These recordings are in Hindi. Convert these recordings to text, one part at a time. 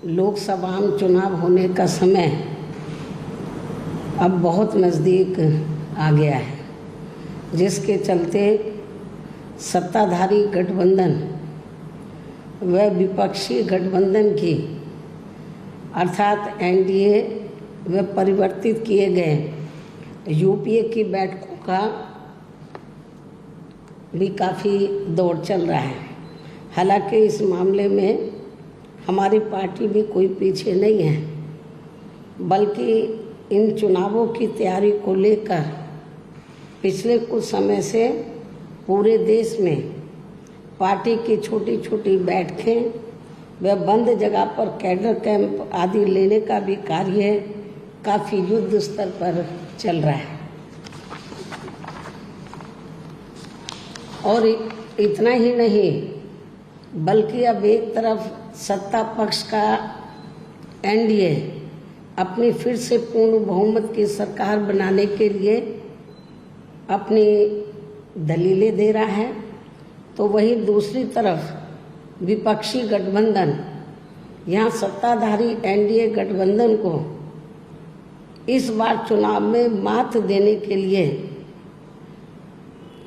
लोकसभा में चुनाव होने का समय अब बहुत नज़दीक आ गया है, जिसके चलते सत्ताधारी गठबंधन व विपक्षी गठबंधन की अर्थात एनडीए व परिवर्तित किए गए यूपीए की बैठकों का भी काफ़ी दौर चल रहा है। हालांकि इस मामले में हमारी पार्टी भी कोई पीछे नहीं है, बल्कि इन चुनावों की तैयारी को लेकर पिछले कुछ समय से पूरे देश में पार्टी की छोटी छोटी बैठकें व बंद जगह पर कैडर कैंप आदि लेने का भी कार्य काफ़ी युद्ध स्तर पर चल रहा है। और इतना ही नहीं, बल्कि अब एक तरफ सत्ता पक्ष का एनडीए अपनी फिर से पूर्ण बहुमत की सरकार बनाने के लिए अपनी दलीलें दे रहा है, तो वहीं दूसरी तरफ विपक्षी गठबंधन यहाँ सत्ताधारी एनडीए गठबंधन को इस बार चुनाव में मात देने के लिए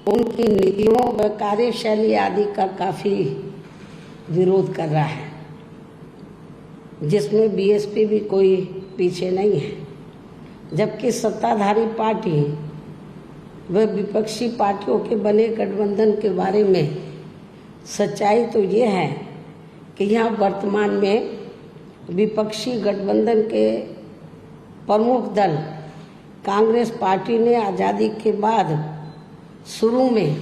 उनकी नीतियों व कार्यशैली आदि का काफ़ी विरोध कर रहा है, जिसमें बीएसपी भी कोई पीछे नहीं है। जबकि सत्ताधारी पार्टी व विपक्षी पार्टियों के बने गठबंधन के बारे में सच्चाई तो ये है कि यहाँ वर्तमान में विपक्षी गठबंधन के प्रमुख दल कांग्रेस पार्टी ने आज़ादी के बाद शुरू में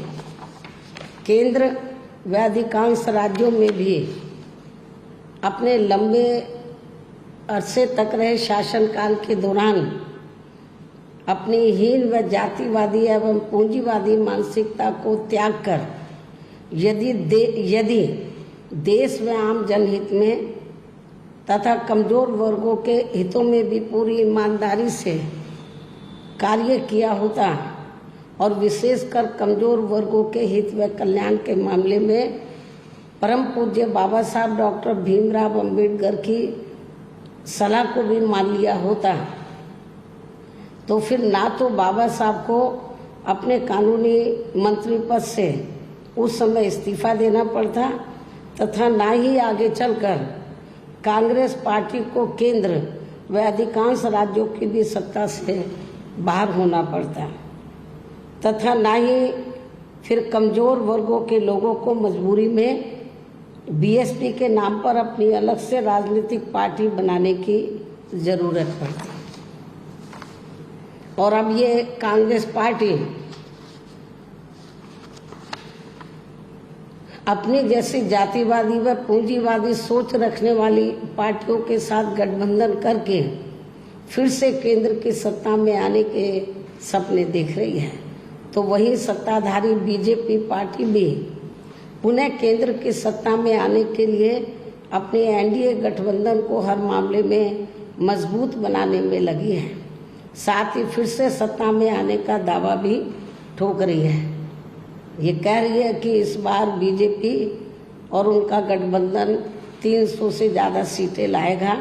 केंद्र व अधिकांश राज्यों में भी अपने लंबे अरसे तक रहे शासनकाल के दौरान अपनी हीन व जातिवादी एवं पूंजीवादी मानसिकता को त्याग कर यदि देश व आम जनहित में तथा कमजोर वर्गों के हितों में भी पूरी ईमानदारी से कार्य किया होता और विशेषकर कमजोर वर्गों के हित व कल्याण के मामले में परम पूज्य बाबा साहब डॉक्टर भीमराव अंबेडकर की सलाह को भी मान लिया होता, तो फिर ना तो बाबा साहब को अपने कानूनी मंत्री पद से उस समय इस्तीफा देना पड़ता तथा ना ही आगे चलकर कांग्रेस पार्टी को केंद्र व अधिकांश राज्यों की भी सत्ता से बाहर होना पड़ता तथा ना ही फिर कमजोर वर्गों के लोगों को मजबूरी में बीएसपी के नाम पर अपनी अलग से राजनीतिक पार्टी बनाने की ज़रूरत पड़ती। और अब ये कांग्रेस पार्टी अपनी जैसी जातिवादी व पूंजीवादी सोच रखने वाली पार्टियों के साथ गठबंधन करके फिर से केंद्र की सत्ता में आने के सपने देख रही है, तो वही सत्ताधारी बीजेपी पार्टी भी पुनः केंद्र की सत्ता में आने के लिए अपने एनडीए गठबंधन को हर मामले में मजबूत बनाने में लगी है। साथ ही फिर से सत्ता में आने का दावा भी ठोक रही है। ये कह रही है कि इस बार बीजेपी और उनका गठबंधन 300 से ज़्यादा सीटें लाएगा,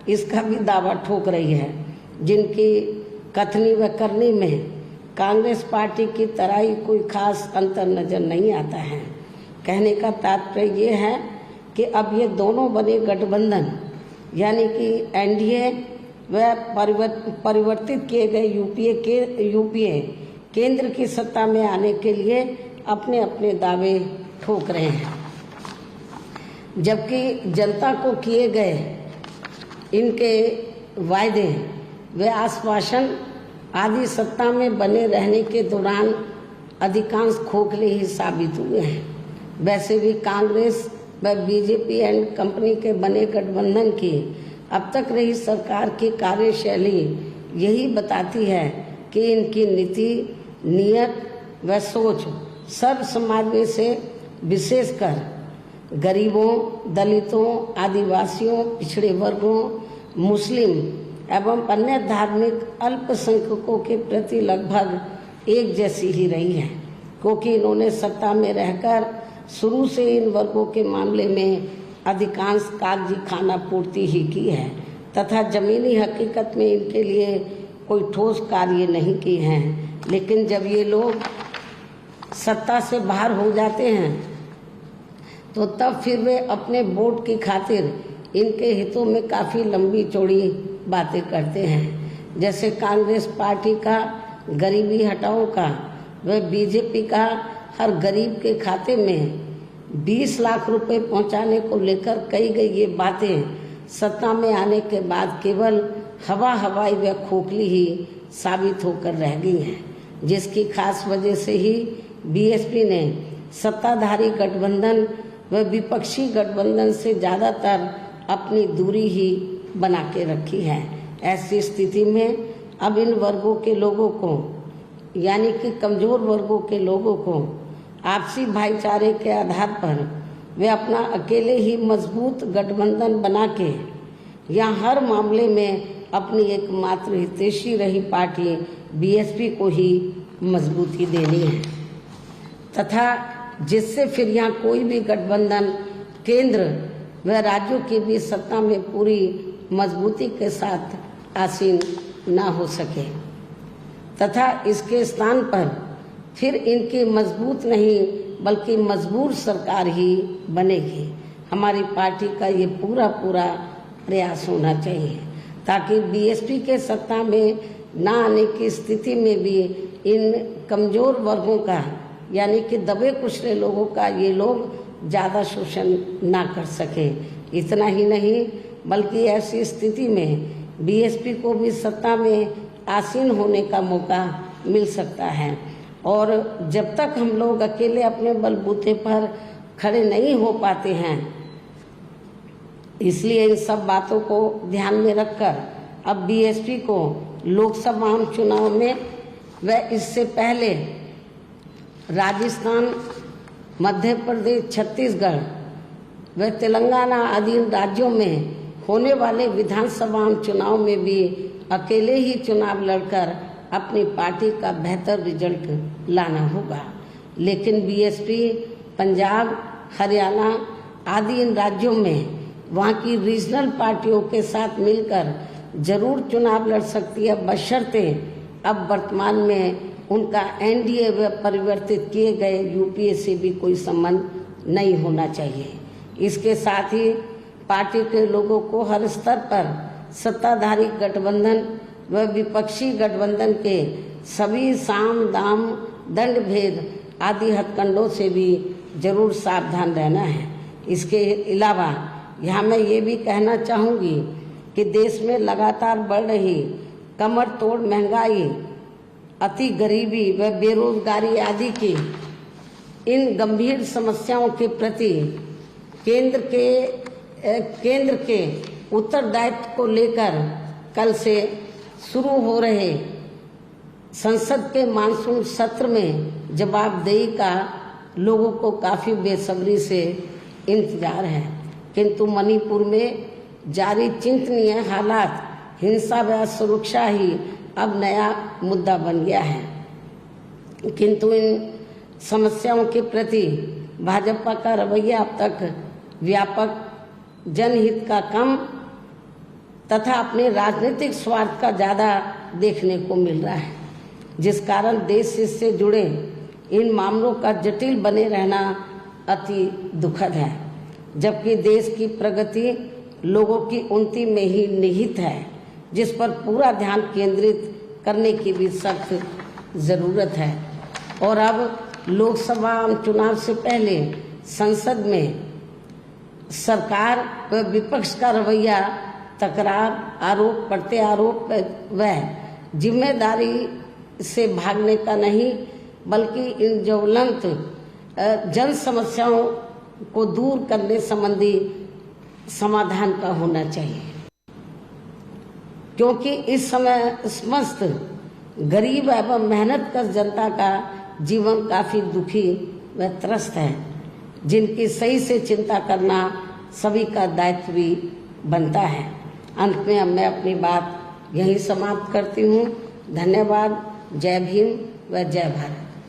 इसका भी दावा ठोक रही है, जिनकी कथनी व करनी में कांग्रेस पार्टी की तरह ही कोई खास अंतर नजर नहीं आता है। कहने का तात्पर्य ये है कि अब ये दोनों बने गठबंधन यानी कि एनडीए व परिवर्तित किए गए यूपीए केंद्र की सत्ता में आने के लिए अपने अपने दावे ठोक रहे हैं, जबकि जनता को किए गए इनके वायदे व आश्वासन आदि सत्ता में बने रहने के दौरान अधिकांश खोखले ही साबित हुए हैं। वैसे भी कांग्रेस व बीजेपी एंड कंपनी के बने गठबंधन की अब तक रही सरकार की कार्यशैली यही बताती है कि इनकी नीति, नियत व सोच सर्व समाज में से विशेषकर गरीबों, दलितों, आदिवासियों, पिछड़े वर्गों, मुस्लिम एवं अन्य धार्मिक अल्पसंख्यकों के प्रति लगभग एक जैसी ही रही है, क्योंकि इन्होंने सत्ता में रहकर शुरू से इन वर्गों के मामले में अधिकांश कागजी खाना पूर्ति ही की है तथा जमीनी हकीकत में इनके लिए कोई ठोस कार्य नहीं किए हैं। लेकिन जब ये लोग सत्ता से बाहर हो जाते हैं तो तब फिर वे अपने वोट की खातिर इनके हितों में काफ़ी लंबी चौड़ी बातें करते हैं। जैसे कांग्रेस पार्टी का गरीबी हटाओ का व बीजेपी का हर गरीब के खाते में 20 लाख रुपए पहुंचाने को लेकर कही गई ये बातें सत्ता में आने के बाद केवल हवाई व खोखली ही साबित होकर रह गई हैं, जिसकी खास वजह से ही बीएसपी ने सत्ताधारी गठबंधन व विपक्षी गठबंधन से ज़्यादातर अपनी दूरी ही बना के रखी है। ऐसी स्थिति में अब इन वर्गों के लोगों को यानी कि कमज़ोर वर्गों के लोगों को आपसी भाईचारे के आधार पर वे अपना अकेले ही मजबूत गठबंधन बना के या हर मामले में अपनी एकमात्र हितैषी रही पार्टी बीएसपी को ही मजबूती देनी है तथा जिससे फिर यहाँ कोई भी गठबंधन केंद्र व राज्यों के बीच सत्ता में पूरी मजबूती के साथ आसीन ना हो सके तथा इसके स्थान पर फिर इनकी मजबूत नहीं बल्कि मजबूर सरकार ही बनेगी। हमारी पार्टी का ये पूरा प्रयास होना चाहिए ताकि बीएसपी के सत्ता में ना आने की स्थिति में भी इन कमज़ोर वर्गों का यानी कि दबे कुचले लोगों का ये लोग ज़्यादा शोषण ना कर सके। इतना ही नहीं बल्कि ऐसी स्थिति में बीएसपी को भी सत्ता में आसीन होने का मौका मिल सकता है। और जब तक हम लोग अकेले अपने बलबूते पर खड़े नहीं हो पाते हैं, इसलिए इन सब बातों को ध्यान में रखकर अब बीएसपी को लोकसभा चुनाव में व इससे पहले राजस्थान, मध्य प्रदेश, छत्तीसगढ़ व तेलंगाना आदि राज्यों में होने वाले विधानसभा चुनाव में भी अकेले ही चुनाव लड़कर अपनी पार्टी का बेहतर रिजल्ट लाना होगा। लेकिन बीएसपी पंजाब, हरियाणा आदि इन राज्यों में वहाँ की रीजनल पार्टियों के साथ मिलकर जरूर चुनाव लड़ सकती है, बशर्ते अब वर्तमान में उनका एनडीए व परिवर्तित किए गए यूपीए से भी कोई संबंध नहीं होना चाहिए। इसके साथ ही पार्टी के लोगों को हर स्तर पर सत्ताधारी गठबंधन व विपक्षी गठबंधन के सभी साम दाम दंड भेद आदि हथकंडों से भी जरूर सावधान रहना है। इसके अलावा यहाँ मैं ये भी कहना चाहूँगी कि देश में लगातार बढ़ रही कमर तोड़ महंगाई, अति गरीबी व बेरोजगारी आदि की इन गंभीर समस्याओं के प्रति केंद्र के उत्तरदायित्व को लेकर कल से शुरू हो रहे संसद के मानसून सत्र में जवाबदेही का लोगों को काफ़ी बेसब्री से इंतजार है। किंतु मणिपुर में जारी चिंतनीय हालात, हिंसा व सुरक्षा ही अब नया मुद्दा बन गया है। किंतु इन समस्याओं के प्रति भाजपा का रवैया अब तक व्यापक जनहित का कम तथा अपने राजनीतिक स्वार्थ का ज़्यादा देखने को मिल रहा है, जिस कारण देश से जुड़े इन मामलों का जटिल बने रहना अति दुखद है। जबकि देश की प्रगति लोगों की उन्नति में ही निहित है, जिस पर पूरा ध्यान केंद्रित करने की भी सख्त ज़रूरत है। और अब लोकसभा चुनाव से पहले संसद में सरकार व विपक्ष का रवैया तकरार, आरोप प्रत्यारोप व जिम्मेदारी से भागने का नहीं बल्कि इन ज्वलंत जन समस्याओं को दूर करने संबंधी समाधान का होना चाहिए, क्योंकि इस समय समस्त गरीब एवं मेहनतकश जनता का जीवन काफ़ी दुखी व त्रस्त है, जिनकी सही से चिंता करना सभी का दायित्व भी बनता है। अंत में अब मैं अपनी बात यहीं समाप्त करती हूँ। धन्यवाद। जय भीम व जय भारत।